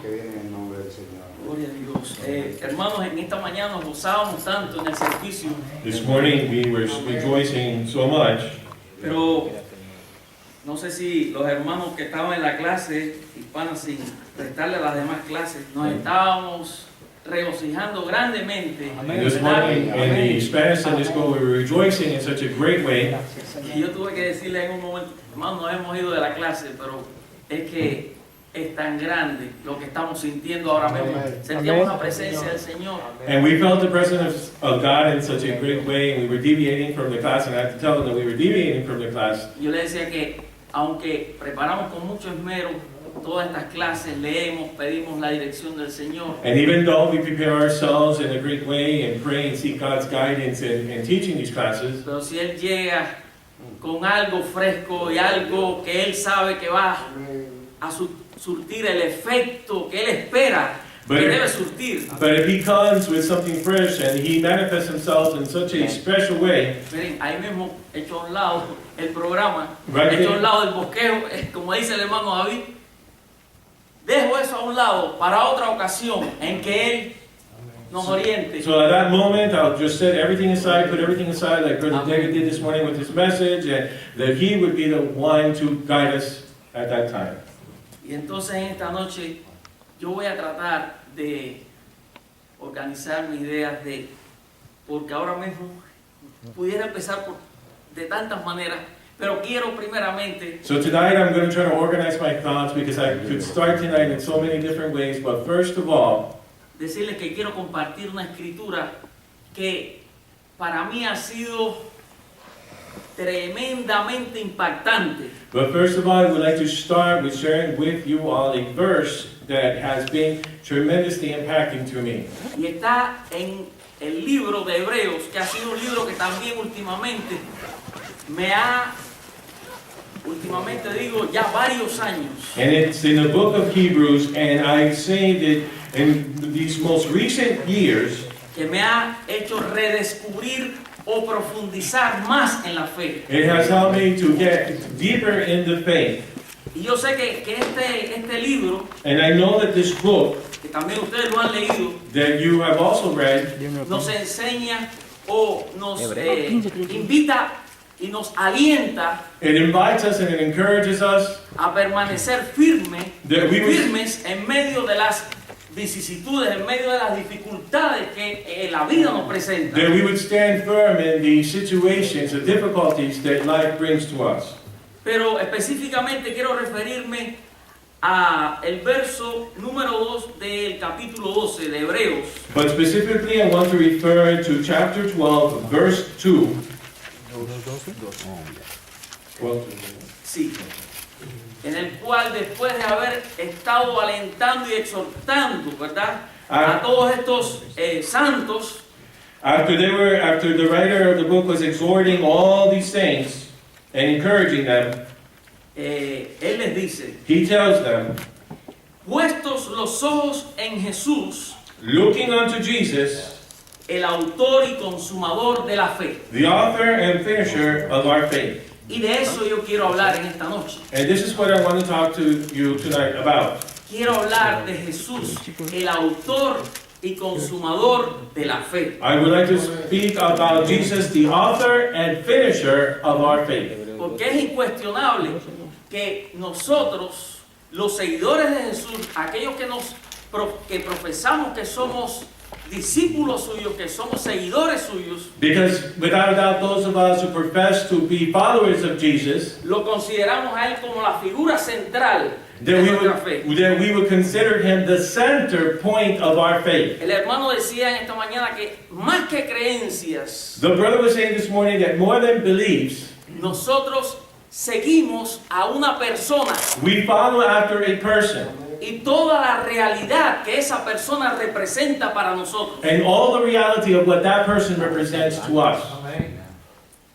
que vienen en nombre del Señor. Gloria a Dios. Hermanos, en esta mañana nos gozábamos tanto en el servicio, This morning we were rejoicing so much, pero no sé si los hermanos que estaban en la clase hispana, sin prestarle a las demás clases, nos estábamos regocijando grandemente. and this morning in the Spanish Sunday School we were rejoicing in such a great way. Y yo tuve que decirle en un momento, hermanos, nos hemos ido de la clase, pero es que es tan grande lo que estamos sintiendo ahora mismo. Sentíamos la presencia del Señor. And we felt the presence of God in such a great way, and we were deviating from the class, and I had to tell them that we were deviating from the class. Yo le decía que aunque preparamos con mucho esmero todas estas clases, leemos, pedimos la dirección del Señor, And even though we prepare ourselves in a great way and pray and seek God's guidance in teaching these classes, pero si Él llega con algo fresco y algo que Él sabe que va a surtir el efecto que Él espera que debe surtir. but if He comes with something fresh and He manifests Himself in such a special way, Miren, ahí mismo, hecho a un lado el programa, Right. hecho a un lado el bosqueo, como dice el hermano David, dejo eso a un lado para otra ocasión en que Él nos oriente. so at that moment I'll just set everything aside, put everything aside like Brother David did this morning with his message, and that He would be the one to guide us at that time. Y entonces en esta noche yo voy a tratar de organizar mis ideas porque ahora mismo pudiera empezar de tantas maneras, pero quiero primeramente So tonight I'm going to try to organize my thoughts because I could start tonight in so many different ways, but first of all, decirles que quiero compartir una escritura que para mí ha sido tremendamente impactante. But first of all, I would like to start with sharing with you all a verse that has been tremendously impacting to me. Y está en el libro de Hebreos, que ha sido un libro que también últimamente digo, ya varios años, And it's in the book of Hebrews, and I say that in these most recent years, que me ha hecho redescubrir o profundizar más en la fe. it has helped me to get deeper in the faith. Y yo sé que este libro, And I know that this book que también ustedes lo han leído, that you have also read, nos enseña o nos invita y nos alienta it invites us and it encourages us a permanecer that we would firmes en medio de las vicisitudes, en medio de las dificultades que la vida nos presenta. that we would stand firm in the situations, the difficulties that life brings to us. Pero específicamente quiero referirme a el verso número 2 del capítulo 12 de Hebreos, But specifically, I want to refer to chapter 12, verse 2. 12. sí, en el cual después de haber estado alentando y exhortando, ¿verdad?, a todos estos santos, After the writer of the book was exhorting all these saints and encouraging them, él les dice: he tells them, puestos los ojos en Jesús, looking unto Jesus, el autor y consumador de la fe. the author and finisher of our faith. Y de eso yo quiero hablar en esta noche. And this is what I want to talk to you tonight about. Quiero hablar de Jesús, el autor y consumador de la fe. I would like to speak about Jesus, the author and finisher of our faith. Porque es incuestionable que nosotros, los seguidores de Jesús, aquellos que profesamos que somos discípulos suyos, que somos seguidores suyos, Because without a doubt, those of us who profess to be followers of Jesus, lo consideramos a Él como la figura central de nuestra fe. that we would consider him the center point of our faith. El hermano decía en esta mañana que más que creencias, The brother was saying this morning that more than beliefs, nosotros seguimos a una persona we follow after a person y toda la realidad que esa persona representa para nosotros. and all the reality of what that person represents to us.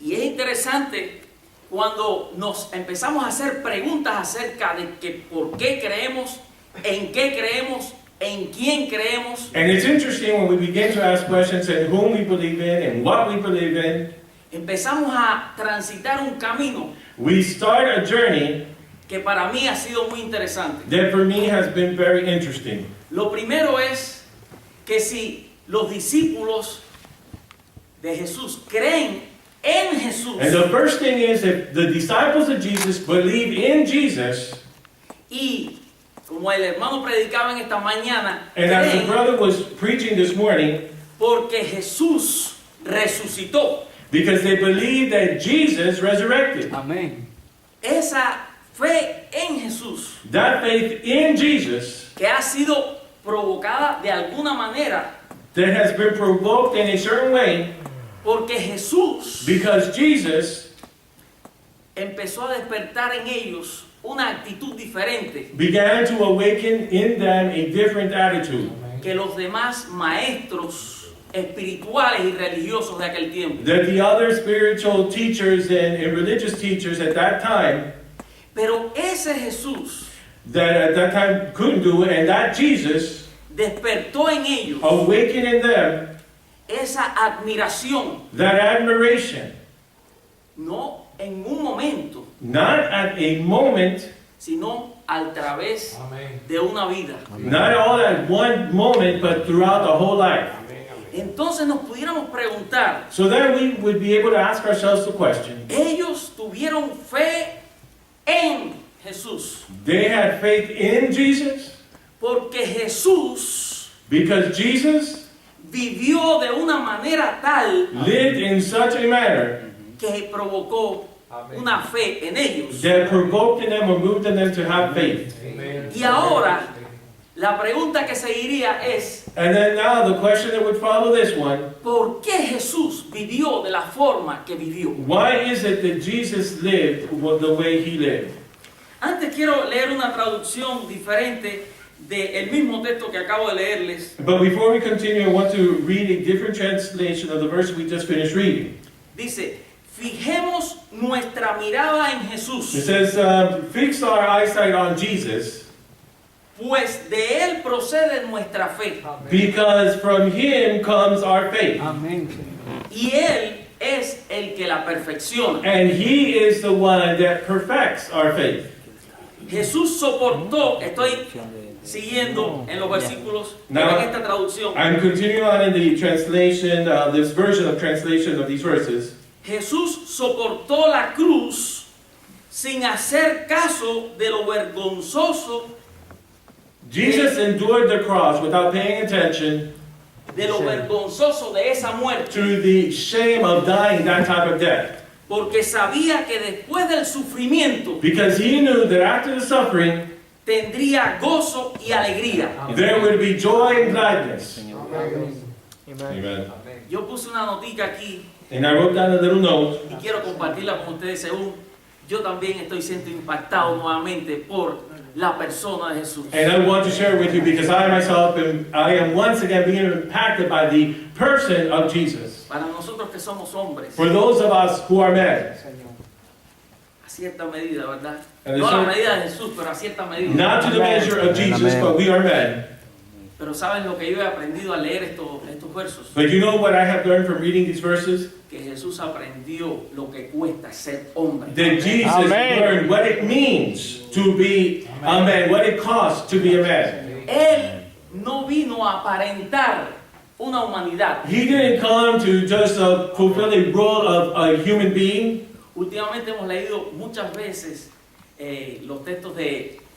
Y es interesante cuando nos empezamos a hacer preguntas acerca de que por qué creemos, en qué creemos, en quién creemos. And it's interesting when we begin to ask questions in whom we believe in and what we believe in. Empezamos a transitar un camino We start a journey que para mí ha sido muy interesante. that for me has been very interesting. Lo primero es que si los discípulos de Jesús creen en Jesús And the first thing is if the disciples of Jesus believe in Jesus, y como el hermano predicaba en esta mañana, and as the creen brother was preaching this morning, porque Jesús resucitó. because they believe that Jesus resurrected. Amén. Esa fe en Jesús That faith in Jesus que ha sido provocada de alguna manera that has been provoked in a certain way porque Jesús because Jesus empezó a despertar en ellos una actitud diferente began to awaken in them a different attitude que los demás maestros espirituales y religiosos de aquel tiempo. that the other spiritual teachers and religious teachers at that time Pero ese Jesús that at that time couldn't do it, and that Jesus despertó en ellos awakened in them esa admiración, that admiration, no en un momento, not at a moment, sino al través Amén. de una vida. not all at one moment, but throughout the whole life. Entonces nos pudiéramos preguntar, So then we would be able to ask ourselves the question, ellos tuvieron fe en Jesús, they had faith in Jesus porque Jesús because Jesus vivió de una manera tal lived in such a manner que provocó una fe en ellos. that provoked in them or moved in them to have faith. Amén. Y ahora, la pregunta que seguiría es, And then now the question that would follow this one, ¿por qué Jesús vivió de la forma que vivió? why is it that Jesus lived the way he lived? Antes quiero leer una traducción diferente del mismo texto que acabo de leerles. But before we continue, I want to read a different translation of the verse we just finished reading. Dice, fijemos nuestra mirada en It Jesús, says, fix our eyesight on Jesus, pues de Él procede nuestra fe. because from him comes our faith. Amén, Señor. Y Él es el que la perfecciona. And he is the one that perfects our faith. Jesús soportó, estoy siguiendo en los versículos, Now, en esta traducción. I'm continuing on in the translation, this version of translation of these verses. Jesús soportó la cruz sin hacer caso de lo vergonzoso, Jesus endured the cross without paying attention de lo vergonzoso de esa muerte, to the shame of dying that type of death. porque sabía que después del sufrimiento Because he knew that after the suffering, tendría gozo y alegría. there would be joy and gladness. Amén. Amen. Yo puse una notica aquí And I wrote down a little note, y quiero compartirla con ustedes según yo también estoy siendo impactado nuevamente por la persona de Jesús. and I want to share it with you because I myself I am once again being impacted by the person of Jesus. Para nosotros que somos hombres, For those of us who are men, a cierta medida, ¿verdad? And No a so- la medida de Jesús, pero a cierta medida. not to the measure of Jesus, but we are men. Pero ¿saben lo que yo he aprendido al leer estos versos? But you know what I have learned from reading these verses? Que Jesús aprendió lo que cuesta ser hombre. That Jesus Amen. learned what it means to be a man, what it costs to be a man. Él no vino a aparentar una humanidad. He didn't come to just fulfill a role of a human being. Últimamente hemos leído muchas veces los textos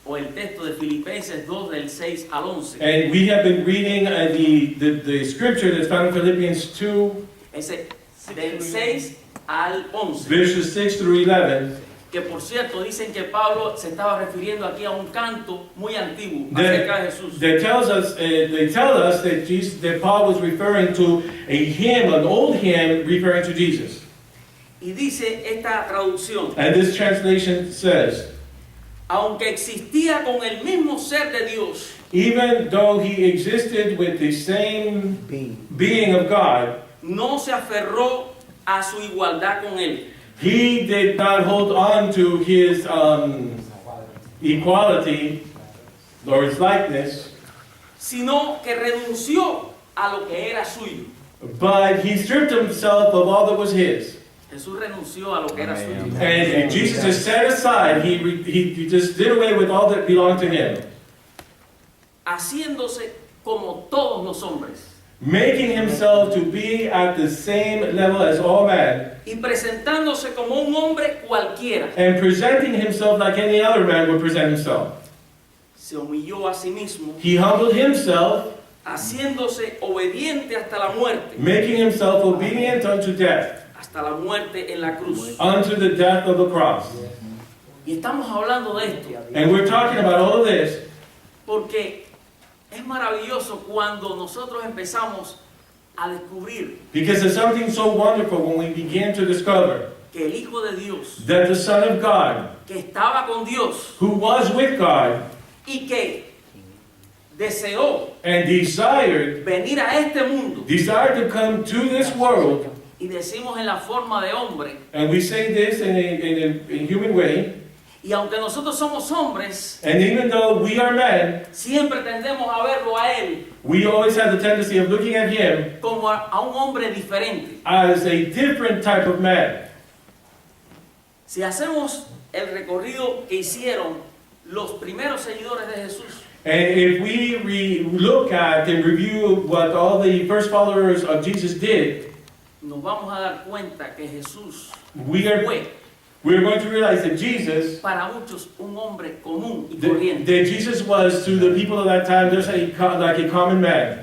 o el texto de Filipenses 2 del 6 al 11. And we have been reading the scripture that's found in Philippians 2, Ese del 6 al 11. verses 6 through 11. Que por cierto dicen que Pablo se estaba refiriendo aquí a un canto muy antiguo That- acerca de Jesús. They tell us that Paul was referring to a hymn, an old hymn referring to Jesus. Y dice esta traducción, And this translation says, aunque existía con el mismo ser de Dios, even though he existed with the same being of God, no se aferró a su igualdad con él, he did not hold on to his equality or his likeness, sino que renunció a lo que era suyo. but he stripped himself of all that was his. Jesús renunció a lo que era suyo, And Jesus just set aside, he just did away with all that belonged to him, haciéndose como todos los hombres making himself to be at the same level as all men, y presentándose como un hombre cualquiera. and presenting himself like any other man would present himself. Se humilló a sí mismo, He humbled himself, haciéndose obediente hasta la muerte, making himself obedient unto death, hasta la muerte en la cruz. unto the death of the cross. Y estamos hablando de esto And we're talking about all of this porque es maravilloso cuando nosotros empezamos a descubrir because there's something so wonderful when we begin to discover que el Hijo de Dios, that the Son of God, que estaba con Dios who was with God y que deseó and desired venir a este mundo, to come to this world, y decimos en la forma de hombre, and we say this in a human way, y aunque nosotros somos hombres, and even though we are men, siempre tendemos a verlo a Él we always have the tendency of looking at him como a un hombre diferente. as a different type of man. Si hacemos el recorrido que hicieron los primeros seguidores de Jesús, And if we look at and review what all the first followers of Jesus did, nos vamos a dar cuenta que Jesús we're going to realize that Jesus, para muchos un hombre común y that corriente. Jesus was to the people of that time just like a common man.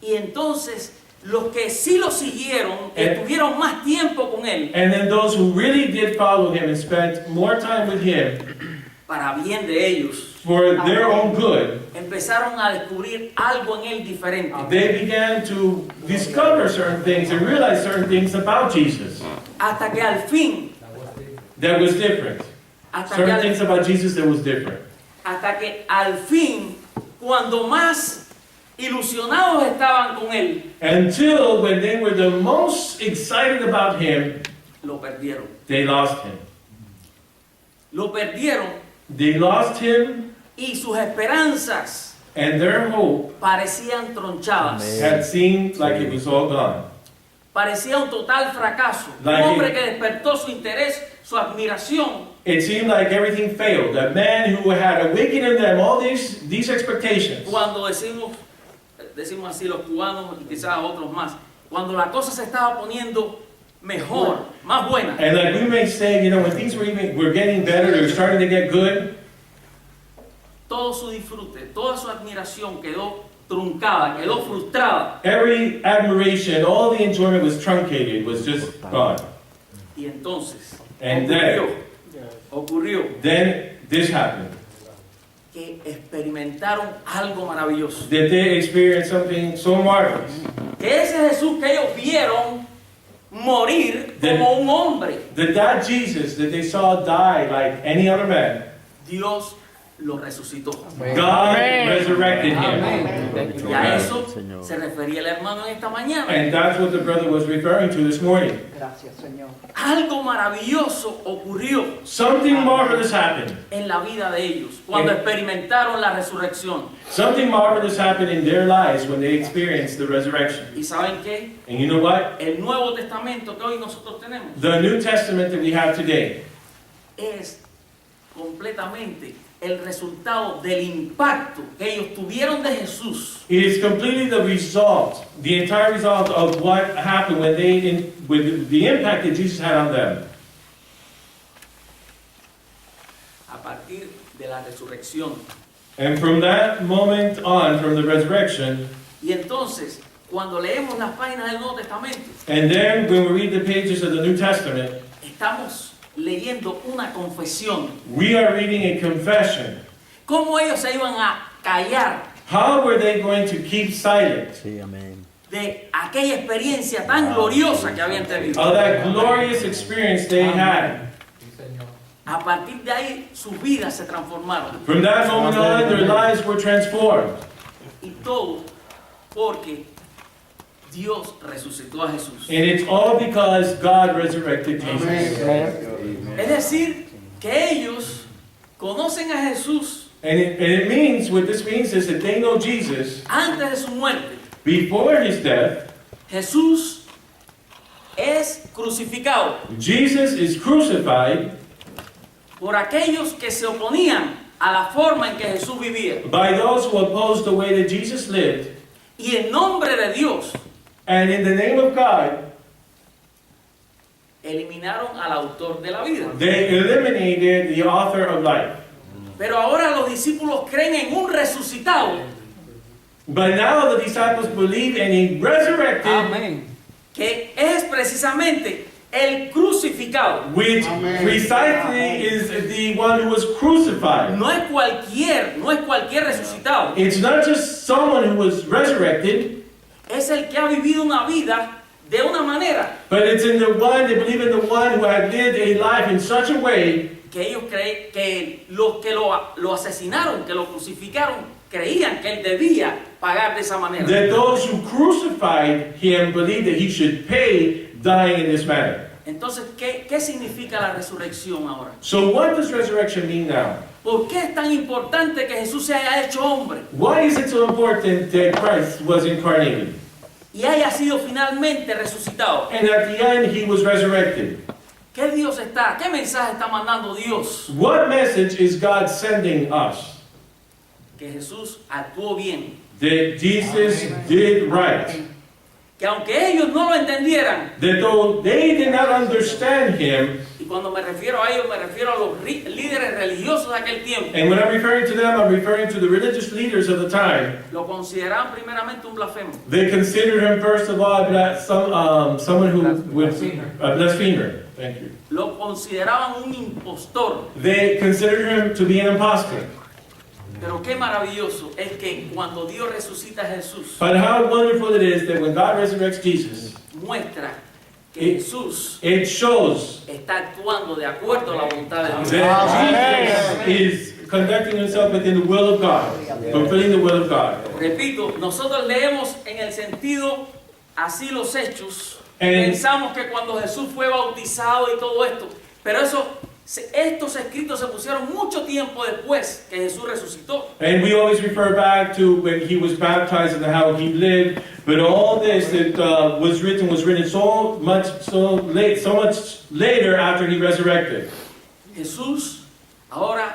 Y entonces los que sí lo siguieron, que tuvieron más tiempo con él, And then those who really did follow him and spent more time with him para bien de ellos, for their own good, empezaron a descubrir algo en él diferente. they began to discover certain things and realize certain things about Jesus Hasta que al fin, that was different. Certain things about Jesus that was different. hasta que al fin, cuando más ilusionados estaban con él, Until when they were the most excited about him, lo perdieron. they lost him. Lo perdieron They lost him, y sus esperanzas and their hope parecían tronchadas. had seemed like it was all gone. Parecía un total fracaso. Un Like hombre it- que despertó su interés, su admiración, It seemed like everything failed. A man who had awakened in them all these expectations. cuando decimos así los cubanos y quizás otros más, cuando la cosa se estaba poniendo mejor, más buena, And like we may say, when things were getting better, they were starting to get good, todo su disfrute, toda su admiración quedó truncada, quedó frustrada. every admiration, all the enjoyment was truncated, was just gone. Y entonces And ocurrió then this happened. que experimentaron algo maravilloso. That they experienced something so marvelous. Que ese Jesús que ellos vieron morir como un hombre, That Jesus that they saw die like any other man, Dios lo resucitó. God resurrected him. Y a eso se refería el hermano en esta mañana. And that's what the brother was referring to this morning. Gracias, Señor. Algo maravilloso ocurrió Something marvelous happened. en la vida de ellos cuando experimentaron la resurrección. Something marvelous happened in their lives when they experienced the resurrection. ¿Y saben qué? And you know what? El Nuevo Testamento que hoy nosotros tenemos The New Testament that we have today es completamente el resultado del impacto que ellos tuvieron de Jesús is completely the result, the entire result of what happened with the impact that Jesus had on them. a partir de la resurrección. And from that moment on, from the resurrection, Y entonces, cuando leemos las páginas del Nuevo Testamento, and then when we read the pages of the New Testament, estamos leyendo una confesión. we are reading a confession. ¿Cómo ellos se iban a callar How were they going to keep silent Sí, amén. de aquella experiencia tan gloriosa que habían tenido? of that glorious experience they had? A partir de ahí, sus vidas se transformaron. From that moment on, their lives were transformed. Y todo porque Dios resucitó a Jesús. And it's all because God resurrected Jesus. Es decir, que ellos conocen a Jesús And it means, what this means is that they know Jesus antes de su muerte. before his death. Jesús es crucificado Jesus is crucified por aquellos que se oponían a la forma en que Jesús vivía. by those who opposed the way that Jesus lived. Y en nombre de Dios And in the name of God, eliminaron al autor de la vida. they eliminated the author of life. Pero ahora los discípulos creen en un resucitado But now the disciples believe in a resurrected, Amén. que es precisamente el crucificado. which precisely is the one who was crucified. No es cualquier resucitado. It's not just someone who was resurrected, Es el que ha vivido una vida de una manera but it's in the one, they believe in the one who had lived a life in such a way que ellos creen que los que lo asesinaron, que lo crucificaron, creían que él debía pagar de esa manera. that those who crucified him believed that he should pay dying in this manner. Entonces, ¿qué significa la resurrección ahora? So what does resurrection mean now? ¿Por qué es tan importante que Jesús se haya hecho hombre Why is it so important that Christ was incarnated? y haya sido finalmente resucitado? And at the end, he was resurrected. ¿Qué mensaje está mandando Dios? What message is God sending us? Que Jesús actuó bien. That Jesus did right. Que aunque ellos no lo entendieran, That though they did not understand him, y cuando me refiero a ellos, me refiero a los líderes religiosos de aquel tiempo, and when I'm referring to them, I'm referring to the religious leaders of the time, lo consideraban primeramente un blasfemo. they considered him first of all someone who would a blasphemer. Thank you. Lo consideraban un impostor. They considered him to be an impostor. Pero qué maravilloso es que cuando Dios resucita a Jesús, But how wonderful it is that when God resurrects Jesus, muestra que Jesús it shows está actuando de acuerdo a la voluntad de Dios. that Jesus is conducting himself within the will of God, fulfilling the will of God. Repito, nosotros leemos en el sentido así los hechos, And- pensamos que cuando Jesús fue bautizado y todo esto, pero estos escritos se pusieron mucho tiempo después que Jesús resucitó. And we always refer back to when he was baptized and how he lived. But all this that was written so much later after he resurrected. Jesús ahora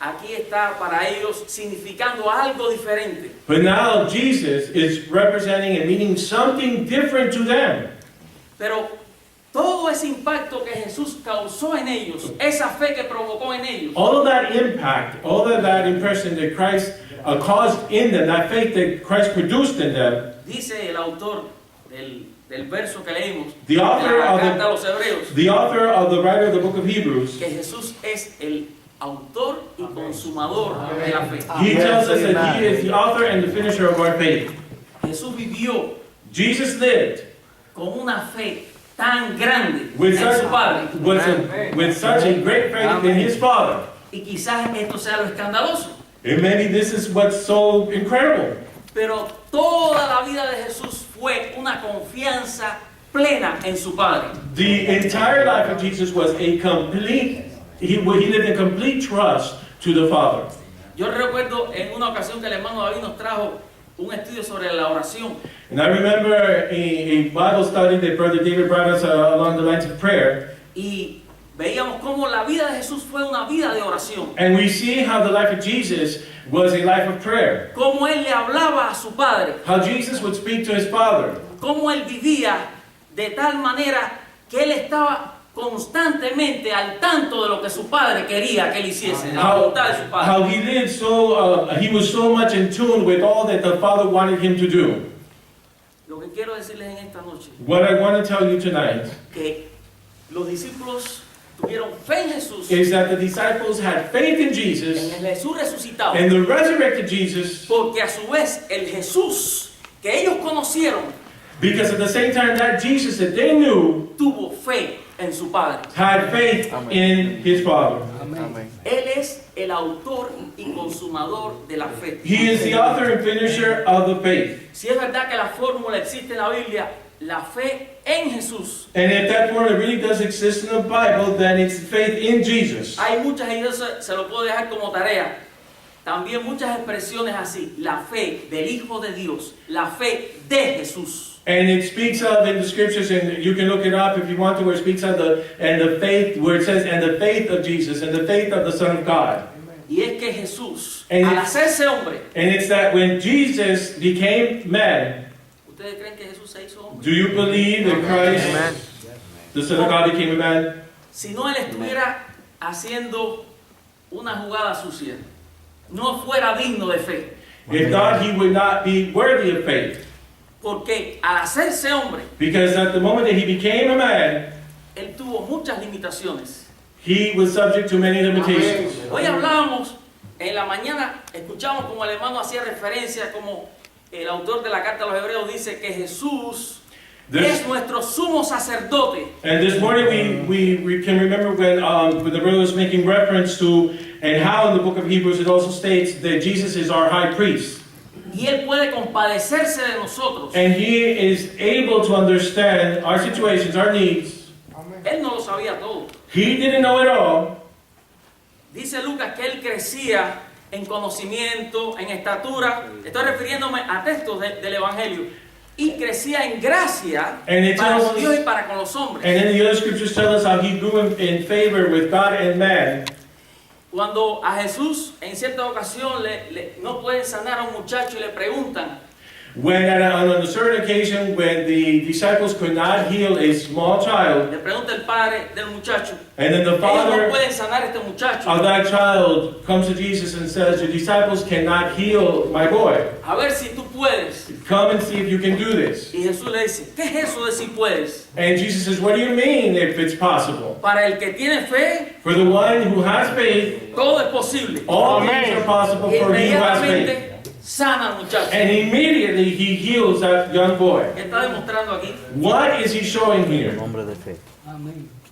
aquí está para ellos significando algo diferente. But now Jesus is representing and meaning something different to them. Pero todo ese impacto que Jesús causó en ellos, esa fe que provocó en ellos, All of that impact, all of that impression that Christ caused in them, that faith that Christ produced in them, dice el autor del verso que leímos, The de author la of the- carta a los Hebreos, the author of the writer of the book of Hebrews, que Jesús es el autor y consumador de la fe. he tells us that he is the author and the finisher of our faith. Jesús vivió Jesus lived con una fe tan grande with en su Padre. with such a great faith in his Father. Y quizás esto sea lo escandaloso, And maybe this is what's so incredible. pero toda la vida de Jesús fue una confianza plena en su Padre. The entire life of Jesus was a complete, he lived in complete trust to the Father. Yo recuerdo en una ocasión que el hermano David nos trajo un estudio sobre la oración. And I remember a Bible study that Brother David brought us along the lines of prayer. Y veíamos cómo la vida de Jesús fue una vida de oración. And we see how the life of Jesus was a life of prayer. Cómo él le hablaba a su Padre. How Jesus would speak to his Father. Cómo él vivía de tal manera que él estaba constantemente al tanto de lo que su Padre quería que él hiciese, de la voluntad de su Padre. How he lived he was so much in tune with all that the Father wanted him to do. Lo que quiero decirles en esta noche, What I want to tell you tonight que los discípulos tuvieron fe en Jesús, is that the disciples had faith in Jesus en el Jesús resucitado, and the resurrected Jesus, porque a su vez el Jesús que ellos conocieron because at the same time that Jesus that they knew tuvo fe en su Padre. had faith in his Father. Él es el autor y consumador de la fe. He is the author and finisher of the faith. Si es verdad que la fórmula existe en la Biblia, la fe en Jesús. And if that formula really does exist in the Bible, then it's faith in Jesus. Hay muchas, y eso se lo puedo dejar como tarea, también muchas expresiones así. La fe del Hijo de Dios, la fe de Jesús. And it speaks of in the scriptures, and you can look it up if you want to, where it speaks of the faith, where it says, and the faith of Jesus, and the faith of the Son of God. Y es que Jesús, And al it's- hacerse hombre, And it's that when Jesus became man, ¿ustedes creen que Jesús se hizo hombre? do you believe that Christ, the Son of God, became a man? Si no él estuviera haciendo una jugada sucia, no fuera digno de fe. If not, he would not be worthy of faith. Porque al hacerse hombre, Because at the moment that he became a man, él tuvo muchas limitaciones. he was subject to many limitations. Hoy hablábamos, en la mañana, escuchamos como el hermano hacía referencia, como el autor de la carta a los Hebreos dice que Jesús This- es nuestro sumo sacerdote. And this morning we can remember when the brother was making reference to, and how in the book of Hebrews it also states that Jesus is our high priest. Y él puede compadecerse de nosotros. And he is able to understand our situations, our needs. Él no lo sabía todo. He didn't know it all. Dice Lucas que él crecía en conocimiento, en estatura. Estoy refiriéndome a textos del Evangelio. Y crecía en gracia And it para tells con us- Dios y para con los hombres. And then the other scriptures tell us how he grew in favor with God and man. Cuando a Jesús en cierta ocasión no pueden sanar a un muchacho y le preguntan, When on a certain occasion, when the disciples could not heal a small child, le pregunta el padre del muchacho, and then the ellos no father pueden sanar a este muchacho. of that child comes to Jesus and says, "The disciples cannot heal my boy. A ver si tú puedes. Come and see if you can do this." Y Jesús le dice, ¿qué es eso de si puedes? And Jesus says, "What do you mean if it's possible? Para el que tiene fe, For the one who has faith, todo es posible. all things are possible for he who has faith." Inmediatamente sana al muchacho. And immediately he heals that young boy. ¿Qué está demostrando aquí? What is he showing here? Hombre de fe.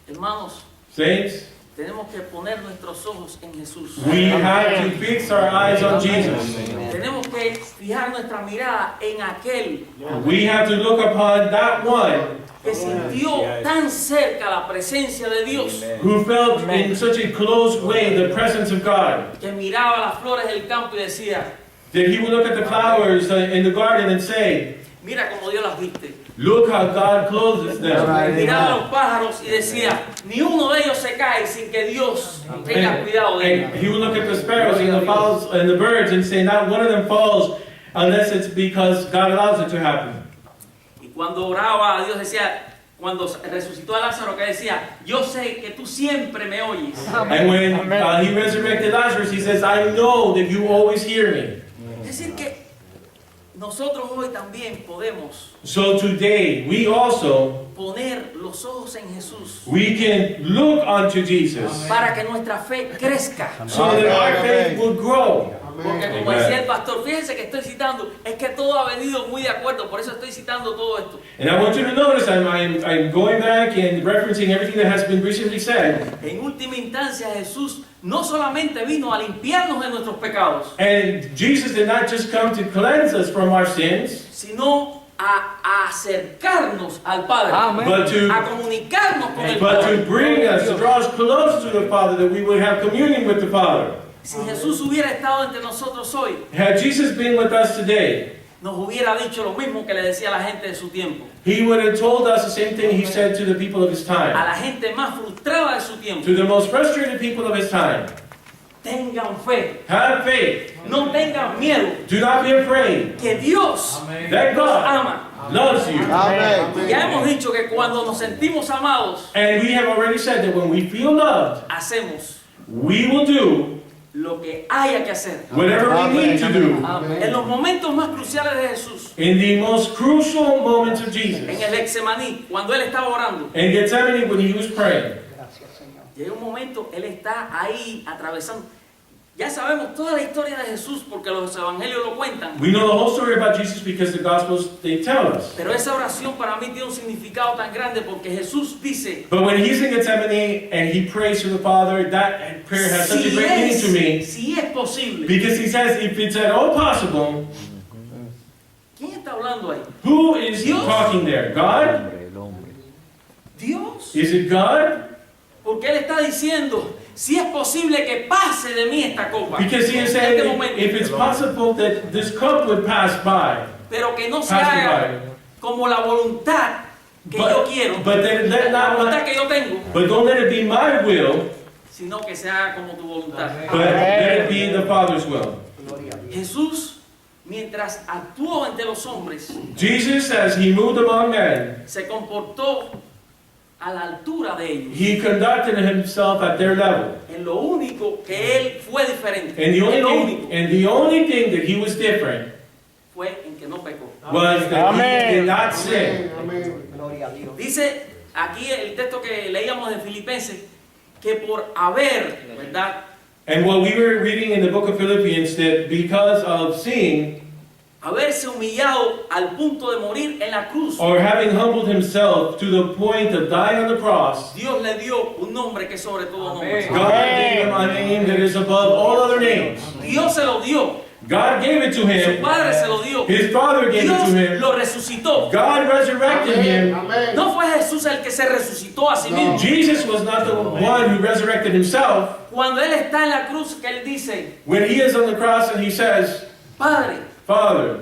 Hermanos, Saints, tenemos que poner nuestros ojos en Jesús. we have to fix our eyes on Jesus. Tenemos que fijar nuestra mirada en aquel We have to look upon that one que sintió tan cerca la presencia de Dios, who felt in such a close way the presence of God, que miraba las flores del campo y decía, that he would look at the flowers in the garden and say, mira cómo Dios las viste. "Look how God clothes them." Miraba a los pájaros y decía, ni uno de ellos se cae sin que Dios tenga cuidado de And ellos. he would look at the sparrows and the fowls and the birds and say, "Not one of them falls unless it's because God allows it to happen." Y cuando oraba a Dios decía, cuando resucitó a Lázaro, que decía, yo sé que tú siempre me oyes. And when he resurrected Lazarus, he says, "I know that you always hear me." Es decir que nosotros hoy también podemos So today, we also, poner los ojos en Jesús we can look unto Jesus para que nuestra fe crezca. so that our faith will grow. Porque como Amen. decía el pastor, fíjense que estoy citando, es que todo ha venido muy de acuerdo, por eso estoy citando todo esto. And I want you to notice, I'm going back and referencing everything that has been recently said. En última instancia, Jesús no solamente vino a limpiarnos de nuestros pecados, And Jesus did not just come to cleanse us from our sins, sino a acercarnos al Padre, but to a comunicarnos con el But Padre. to bring us, to draw us close to the Father, that we would have communion with the Father. Si Jesús hubiera estado entre nosotros hoy, Had Jesus been with us today, nos hubiera dicho lo mismo que le decía a la gente de su tiempo, he would have told us the same thing he said to the people of his a time, la gente más frustrada de su tiempo. to the most frustrated people of his time. Tengan fe, Have faith. no tengan miedo, Do not be afraid. que Dios That nos God ama. loves you. Y ya hemos dicho que cuando nos sentimos amados, And we have already said that when we feel loved, hacemos we will do lo que haya que hacer. whatever we need to do. En los momentos más cruciales de Jesús, In the most crucial moments of en Jesus, el Hexemaní, cuando Él estaba orando, in Gethsemane when he was praying, llega un momento, Él está ahí atravesando. Ya sabemos toda la historia de Jesús porque los evangelios lo cuentan. we know the whole story about Jesus because the Gospels, they tell us. Pero esa oración para mí tiene un significado tan grande porque Jesús dice, But when he's in Gethsemane and he prays to the Father, that prayer has such a great meaning to me si es posible. because he says, if it's at all possible, ¿Quién está hablando ahí? who is Dios. talking there? God? El hombre. Dios. Is it God? Porque Él está diciendo, si es posible que pase de mí esta copa. Because he is en este saying, momento, if it's possible that this cup would pass by, pero que no se pass me haga by, como la voluntad que yo quiero, but then let la not voluntad my, que yo tengo, but don't let it be my will, sino que se haga como tu voluntad. but let it be the Father's will. Jesús, mientras actuó entre los hombres, Jesus, as he moved among men, se comportó a la altura de ellos. he conducted himself at their level. En lo único que él fue diferente, And the en lo only único, thing, and the only thing that he was different fue en que no pecó. was that Amen. he did not sin. Dice aquí el texto que leíamos de Filipenses, que por haber, ¿verdad? And what we were reading in the book of Philippians, that because of seeing, Haberse humillado al punto de morir en la cruz, or having humbled himself to the point of dying on the cross, Dios le dio un nombre que es sobre todo nombre. God gave him a name that is above all other names. Dios se lo dio, God gave it to su him. Padre se lo dio, His Father gave it Dios to him. lo resucitó. God resurrected him. No fue Jesús el que se resucitó a sí mismo. Jesus was not the one who resurrected himself. Cuando Él está en la cruz, que Él dice, When he is on the cross and he says, Padre, Father,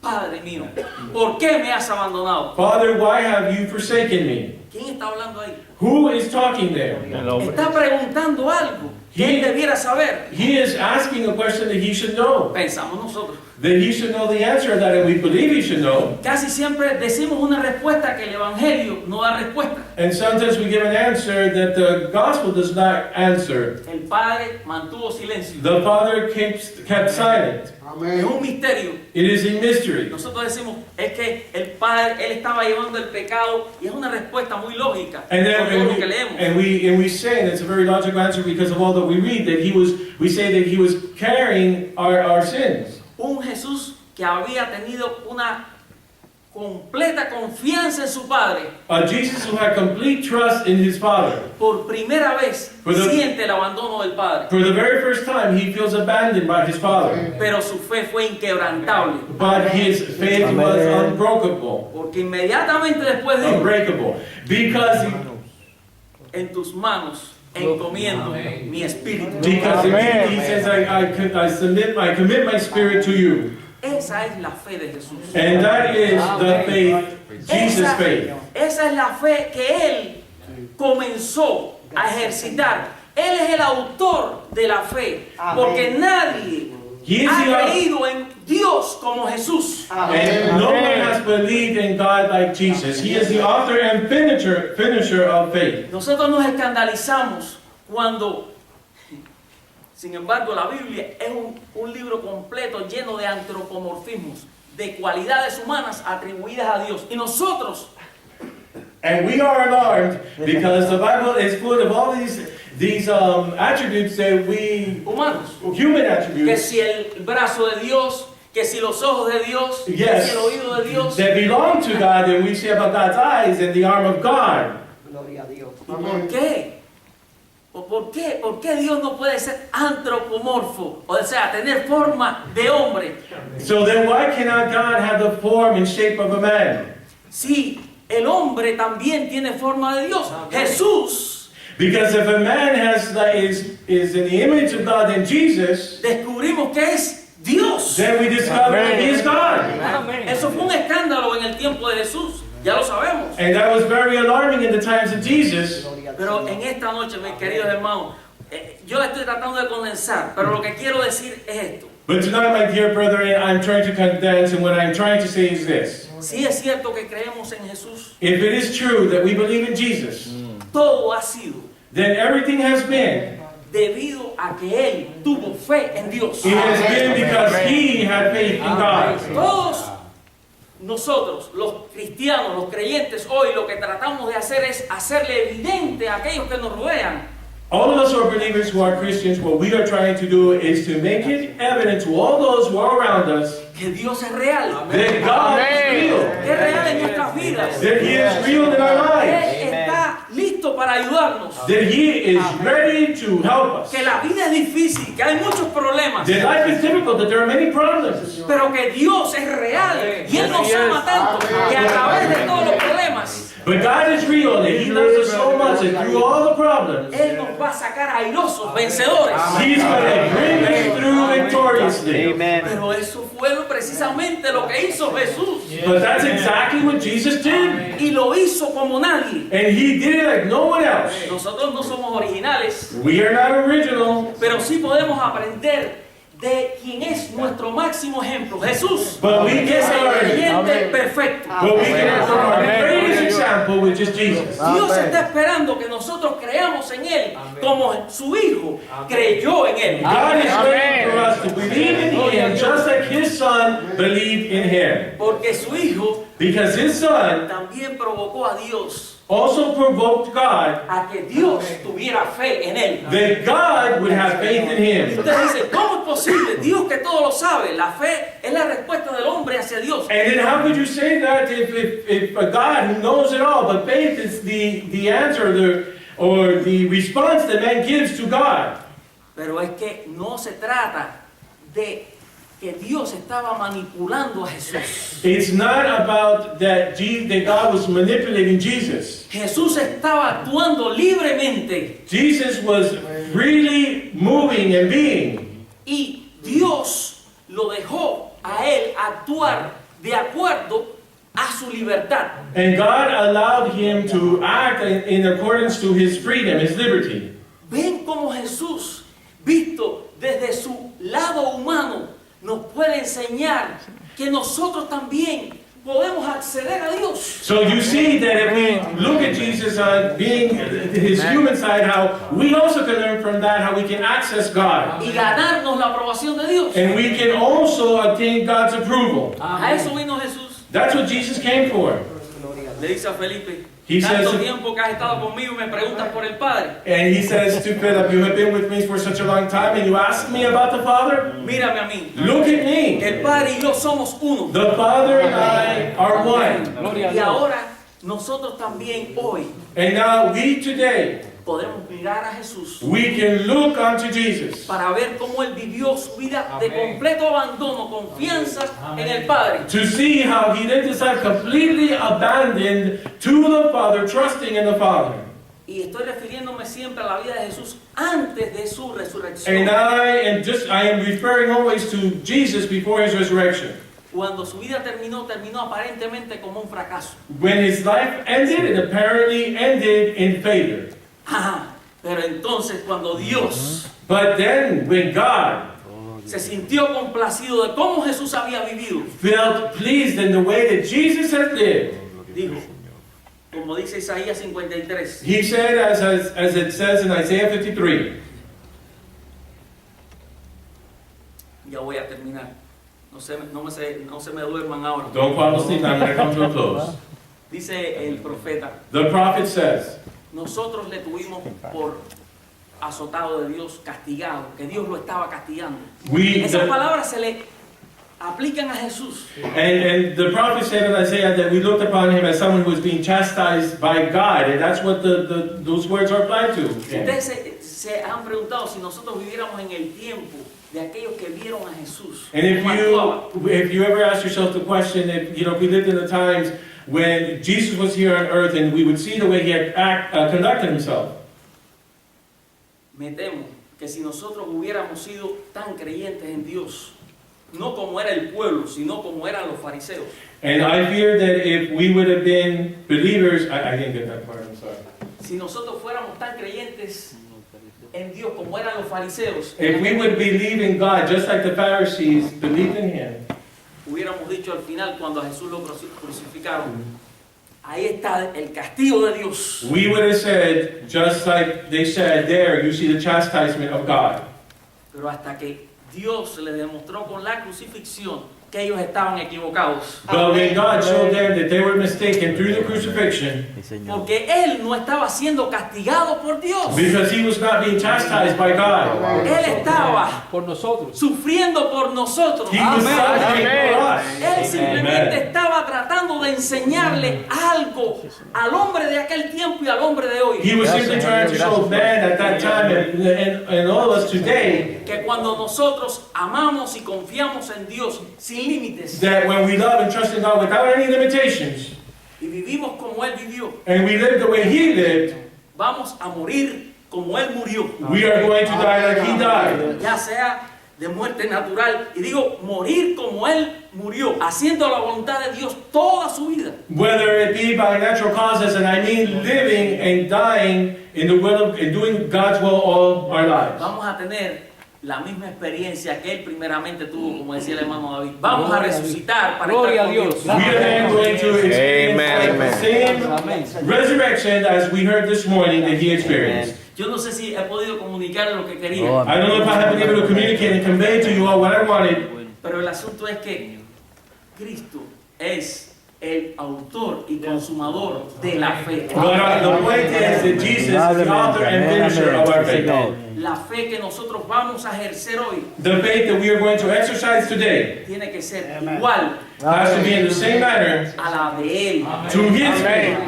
Padre mío, ¿por qué me has abandonado? Father, why have you forsaken me? ¿Quién está hablando ahí? Who is talking there? El hombre. Está preguntando algo que Él debiera saber. He is asking a question that he should know. Pensamos nosotros. That he should know the answer to that, and we believe he should know. Casi siempre decimos una respuesta que el Evangelio no da respuesta. And sometimes we give an answer that the gospel does not answer. El Padre mantuvo silencio. The Father kept silent. Es un misterio. It is a mystery. Nosotros decimos, es que el Padre, Él estaba llevando el pecado, y es una respuesta muy lógica And por todo lo then que leemos. and we say, and it's a very logical answer because of all that we read, that we say that he was carrying our sins. Un Jesús que había tenido una completa confianza en su Padre, A Jesus who had complete trust in his Father. por primera vez Pues siente el abandono del Padre, For the very first time, he feels abandoned by his Father. pero su fe fue inquebrantable, But his faith was unbreakable. porque inmediatamente después dijo, Unbreakable. Because en tus manos encomiendo mi espíritu. Because Amen. he says, I commit my spirit to you. Esa es la fe de Jesús. And that is the faith, Jesus' faith. Esa es la fe que Él comenzó a ejercitar. Él es el autor de la fe, porque nadie He is ha the creído en Dios como Jesús. and no one has believed in God like Jesus. He is the author and finisher of faith. Nosotros nos escandalizamos cuando, sin embargo, la Biblia es un libro completo lleno de antropomorfismos, de cualidades humanas atribuidas a Dios. Y nosotros And we are alarmed because the Bible is full of all these attributes that humanos, human que attributes, si el brazo de Dios, que si los ojos de Dios, que yes, si el oído de Dios. that belong to God, and we say about God's eyes and the arm of God. ¿Y por qué? ¿Por qué? ¿Por qué Dios no puede ser antropomorfo? O sea, tener forma de hombre. So then why cannot God have the form and shape of a man? Si el hombre también tiene forma de Dios. Jesús, Because if a man is in the image of God in Jesus, descubrimos que es Dios. then we discover that he is God. Eso fue un escándalo en el tiempo de Jesús. Ya lo sabemos. And that was very alarming in the times of Jesus. Pero en esta noche, mis queridos hermanos, yo le estoy tratando de condensar, pero lo que quiero decir es esto. But tonight, my dear brethren, I'm trying to condense, and what I'm trying to say is this. Si es cierto que creemos en Jesús, If it is true that we believe in Jesus, todo ha sido then everything has been. debido a que Él tuvo fe en Dios. It has been because he had faith in God. Todos nosotros, los cristianos, los creyentes, hoy lo que tratamos de hacer es hacerle evidente a aquellos que nos rodean All of us who are believers who are Christians, what we are trying to do is to make it evident to all those who are around us que Dios es real, that God is real. que es real en nuestras vidas, That he is real in our lives. que está listo para ayudarnos, That he is ready to help us. que la vida es difícil, que hay muchos problemas, That life is difficult, that there are many problems. pero que Dios es real y Él nos ama tanto que a través de todos los problemas But God is real and He loves us so much and through all the problems, Él nos va a sacar airosos, vencedores. He's going to bring us through victoriously. Amen. Pero eso fue precisamente lo que hizo Jesús. But that's exactly what Jesus did. Y lo hizo como nadie. And He did it like no one else. Nosotros no somos originales, We are not original, pero sí podemos aprender de quien es nuestro máximo ejemplo, Jesús, but we que get es el our, creyente perfecto. but we get our greatest example, which is Jesus. Dios está esperando que nosotros creamos en Él como su Hijo creyó en Él. God is waiting for us to believe in Him just like His Son believed in Him. Porque su Hijo Because His Son también provocó a Dios also provoked God a que Dios tuviera fe en Él. that God would have faith in Him. Usted dice, ¿cómo es posible? Dios que todo lo sabe. La fe es la respuesta del hombre hacia Dios. And then how could you say that if a God who knows it all, but faith is the answer or the response that man gives to God? Pero es que no se trata de que Dios estaba manipulando a Jesús. It's not about that God was manipulating Jesus. Jesús estaba actuando libremente Jesus was really moving and being. y Dios lo dejó a él actuar de acuerdo a su libertad. And God allowed him to act in accordance to his freedom, his liberty. Ven cómo Jesús, visto desde su lado humano, nos puede enseñar que nosotros también podemos acceder a Dios. So you see that if we look at Jesus being his human side, how we also can learn from that how we can access God. Y ganarnos la aprobación de Dios. And we can also obtain God's approval. A eso vino Jesús. That's what Jesus came for. Le dice a Felipe, He tanto says- tiempo que has estado conmigo y me preguntas por el Padre. And he says to Philip, you have been with me for such a long time and you ask me about the Father? Mírame a mí. Look at Que me. el Padre y yo somos uno. The Father and I are one. Y ahora nosotros también hoy And now we today, podemos mirar a Jesús we can look unto Jesus para ver cómo Él vivió su vida de completo abandono, confianza en el Padre. to see how he lived his life completely abandoned to the Father, trusting in the Father. Y estoy refiriéndome siempre a la vida de Jesús antes de su resurrección. And I am referring always to Jesus before his resurrection. Cuando su vida terminó aparentemente como un fracaso. When his life ended, it apparently ended in failure. Ajá. Pero entonces cuando Dios But then when God se sintió complacido de cómo Jesús había vivido, felt pleased in the way that Jesus had lived, dijo, como dice Isaías 53, he said, as it says in Isaiah 53, ya voy a terminar, no se me duerman ahora. don't fall asleep, I'm going to come to a close. Dice el profeta, The prophet says, nosotros le tuvimos por azotado de Dios, castigado, que Dios lo estaba castigando. Esas palabras se le aplican a Jesús. and the prophet said in Isaiah that we looked upon him as someone who was being chastised by God, and that's what those words are applied to. Ustedes se han preguntado si nosotros viviéramos en el tiempo de aquellos que vieron a Jesús. And if cómo actuaba. you ever ask yourself the question, if we lived in the times when Jesus was here on earth and we would see the way he had conducted himself, Me temo que si nosotros hubiéramos sido tan creyentes en Dios, no como era el pueblo, sino como eran los fariseos. and I fear that if we would have been believers, I didn't get that part, I'm sorry. Si nosotros fuéramos tan creyentes en Dios como eran los fariseos, If we would believe in God just like the Pharisees believed in him, hubiéramos dicho al final cuando a Jesús lo crucificaron, ahí está el castigo de Dios. we would have said, just like they said there, you see the chastisement of God. Pero hasta que Dios le demostró con la crucifixión que ellos estaban equivocados. But when God showed them that they were mistaken through the crucifixion, Porque Él no estaba siendo castigado por Dios. because he was not being chastised by God, Él estaba por nosotros. sufriendo por nosotros. he was suffering for us. Él simplemente Amen. estaba tratando de enseñarle algo al hombre de aquel tiempo y al hombre de hoy. He was simply trying to show man at that time and all of us today Que cuando nosotros amamos y confiamos en Dios sin límites that when we love and trust in God without any limitations, y vivimos como Él vivió, and we live the way he lived, vamos a morir como Él murió. we are going to die like he died. Ya sea de muerte natural, y digo morir como Él murió, haciendo la voluntad de Dios toda su vida. Whether it be by natural causes, and I mean living and dying in the will of, and doing God's will all our lives. Vamos a tener la misma experiencia que Él primeramente tuvo, como decía el hermano David. Vamos a resucitar para Gloria estar a con Dios. Dios. We are then going to experience Amen, the same resurrection as we heard this morning that he experienced. Yo no sé si he podido comunicar lo que quería, I don't know if I have been able to communicate and convey to you all what I wanted, pero el asunto es que Cristo es el autor y consumador de la fe. but the point is that Jesus is the author and finisher of our faith. La fe que nosotros vamos a ejercer hoy The faith that we are going to exercise today tiene que ser igual has to be in the same manner a la de Él, to his faith,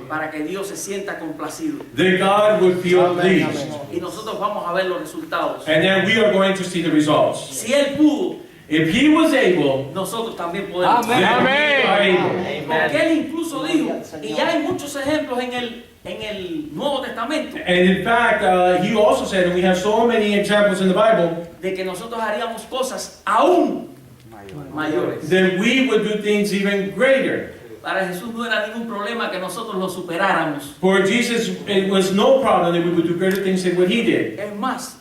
para que Dios se sienta complacido. that God would feel pleased. Y nosotros vamos a ver los resultados. And then we are going to see the results. Si Él pudo, If he was able, nosotros también podemos. then we are able. Porque Él incluso dijo, y ya hay muchos ejemplos en el Nuevo Testamento, And in fact, he also said, and we have so many examples in the Bible, de que nosotros haríamos cosas aún mayores. that we would do things even greater. Para Jesús no era ningún problema que nosotros lo superáramos. For Jesus, it was no problem that we would do greater things than what he did. Es más,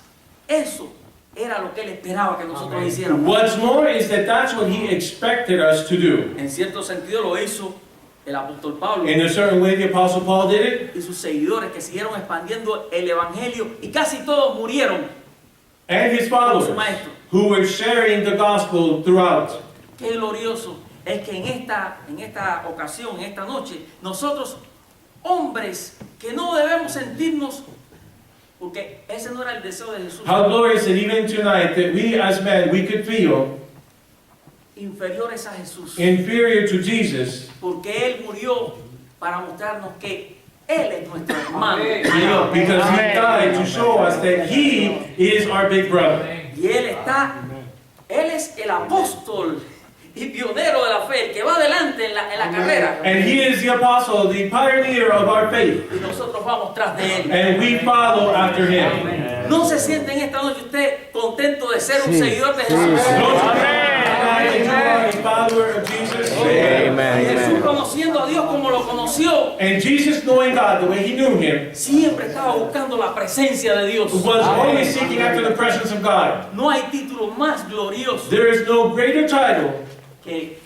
eso era lo que Él esperaba que nosotros hiciéramos. What's more is that that's what he expected us to do. En cierto sentido lo hizo el apóstol Pablo In a certain way, the Apostle Paul did it, y sus seguidores que siguieron expandiendo el evangelio y casi todos murieron and his como su followers, maestro. who were sharing the gospel throughout. Qué glorioso es que en esta ocasión, en esta noche, nosotros, hombres que no debemos sentirnos, porque ese no era el deseo de Jesús, How glorious that even tonight that we as men, we could feel inferiores a Jesús, inferior to Jesus, porque Él murió para mostrarnos que Él es nuestro hermano mayor. because he died to show us that he is our big brother. Y Él es el apóstol y pionero de la fe, el que va adelante en la carrera, And he is the apostle, the pioneer of our faith. y nosotros vamos tras de Él. And we follow after him. ¿No se siente en esta noche usted contento de ser un seguidor de Jesús? Don't you think you are a follower of Jesus? Amen. Jesús, conociendo a Dios como lo conoció, And Jesus, knowing God the way he knew him, siempre estaba buscando la presencia de Dios. was always seeking after the presence of God. No hay título más glorioso There is no greater title que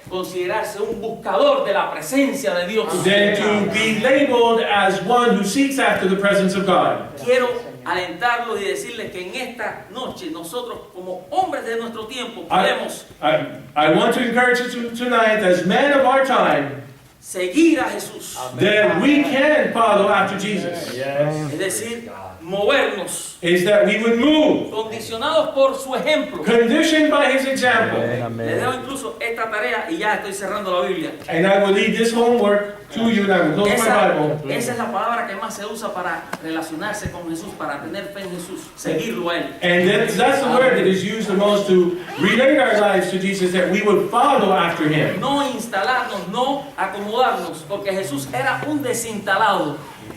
considerarse un buscador de la presencia de Dios. than to be labeled as one who seeks after the presence of God. Quiero alentarlos y decirles que en esta noche nosotros como hombres de nuestro tiempo podemos I want to encourage you tonight, as men of our time, seguir a Jesús. that we can follow after Jesus. Es decir, movernos, Is that we would move, condicionados por su ejemplo. conditioned by his example. Le dejo incluso esta tarea y ya estoy cerrando la Biblia. And I will leave this homework to you, and I will close my Bible. Esa es la palabra que más se usa para relacionarse con Jesús, para tener fe en Jesús, seguirlo a Él. And that's the word that is used the most to relate our lives to Jesus, that we would follow after him. No instalarnos, no acomodarnos, porque Jesús era un desinstalado.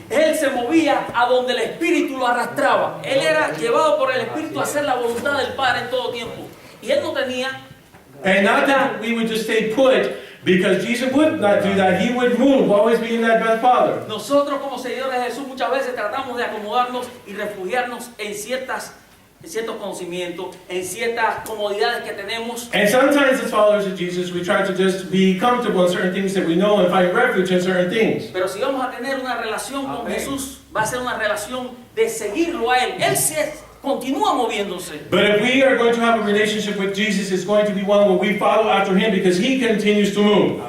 Él se movía a donde el Espíritu lo arrastraba. Él era llevado por el Espíritu a hacer la voluntad del Padre en todo tiempo. Y Él no tenía, And not that we would just stay put, because Jesus would not do that. He would move, always being that best Father. nosotros como seguidores de Jesús muchas veces tratamos de acomodarnos y refugiarnos en ciertos conocimientos, en ciertas comodidades que tenemos. And sometimes as followers of Jesus, we try to just be comfortable in certain things that we know and find refuge in certain things. Pero si vamos a tener una relación con Jesús, va a ser una relación de seguirlo a Él. Él continúa moviéndose. But if we are going to have a relationship with Jesus, it's going to be one where we follow after him because he continues to move.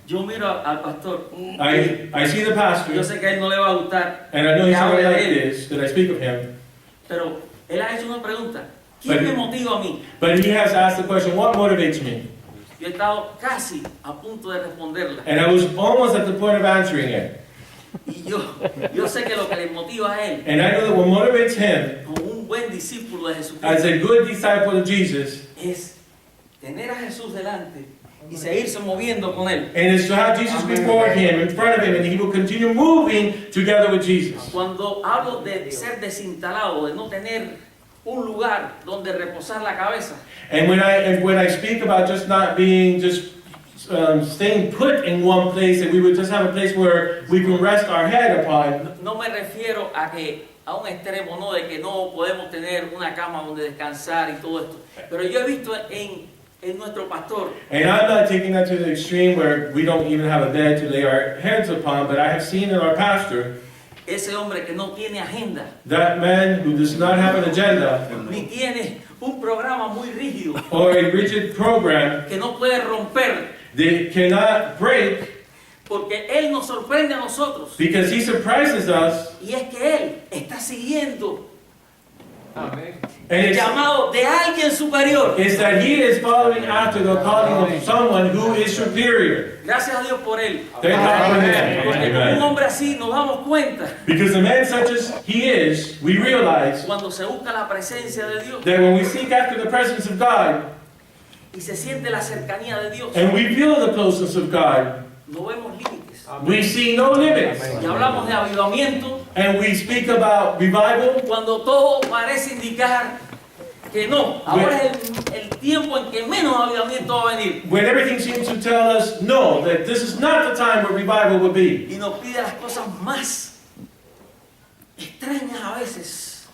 Yo miro al pastor. I see the Yo pastor, sé que a él no le va a gustar, and I know he's que not hable de like él, this, that I speak of him. pero él ha hecho una pregunta. ¿Quién me motiva a mí? But he has asked the question, what motivates me? Yo he estado casi a punto de responderla. And I was almost at the point of answering it. Y yo sé que lo que le motiva a él, And I know that what motivates him como un buen discípulo de as Jesucristo, a good disciple of Jesus es tener a Jesús delante y seguirse moviendo con él. And it's to have Jesus before him, in front of him, and he will continue moving together with Jesus. Cuando hablo de ser desinstalado, de no tener un lugar donde reposar la cabeza, And when I speak about just not being staying put in one place, and we would just have a place where we can rest our head upon, no me refiero a un extremo, no, de que no podemos tener una cama donde descansar y todo esto. Pero yo he visto en nuestro pastor and I'm not taking that to the extreme where we don't even have a bed to lay our heads upon, but I have seen in our pastor ese hombre que no tiene agenda, that man who does not have an agenda ni tiene un programa muy rígido or a rigid program que no puede romper, that cannot break, porque él nos sorprende a nosotros. because he surprises us, Y es que él está siguiendo and el llamado de alguien superior. it's that he is following after the calling of someone who is superior. Gracias a Dios por él. Thank God for him. Porque con un Amen. hombre así nos damos cuenta Because a man such as he is, we realize cuando se busca la presencia de Dios that when we seek after the presence of God, y se siente la cercanía de Dios, and we feel the closeness of God, no vemos límites. we see no limits. Y hablamos de avivamiento And we speak about revival cuando todo parece indicar que no. Ahora es el tiempo en que menos avivamiento va a venir. when everything seems to tell us no, that this is not the time where revival will be. Y nos pide las cosas más extrañas a veces,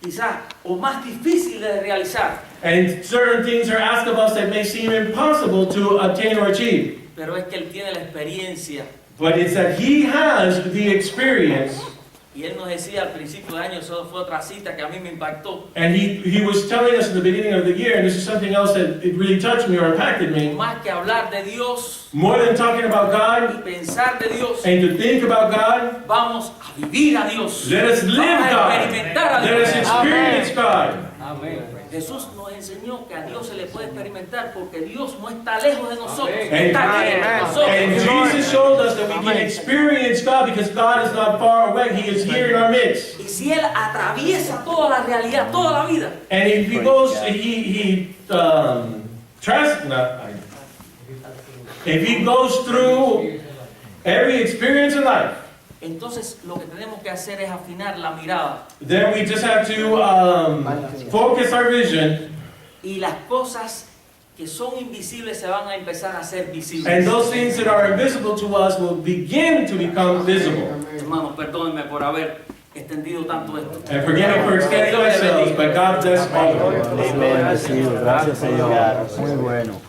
quizás, o más difíciles de realizar. And certain things are asked of us that may seem impossible to obtain or achieve. Pero es que Él tiene la experiencia. But it's that he has the experience, Y Él nos decía al principio de año, eso fue otra cita que a mí me impactó. and he was telling us in the beginning of the year, and this is something else that it really touched me or impacted me, Más que hablar de Dios more than talking about God y pensar de Dios, and to think about God, vamos a vivir a Dios. let us live Vamos a God. experimentar a Let us Dios. experience God. Jesús nos enseñó que a Dios se le puede experimentar porque Dios no está lejos de nosotros, And, está aquí entre and nosotros. Jesus showed us that we can experience God because God is not far away. He is here in our midst. Y si Él atraviesa toda la realidad, toda la vida, And if he goes, if he goes through every experience in life, entonces lo que tenemos que hacer es afinar la mirada then we just have to focus our vision, y las cosas que son invisibles se van a empezar a hacer and visibles. those things that are invisible to us will begin to become visible. Hermanos, perdónenme por haber extendido tanto esto. And forgive me for extending myself, but God bless all of you. Bendecido, gracias Señor. Muy bueno.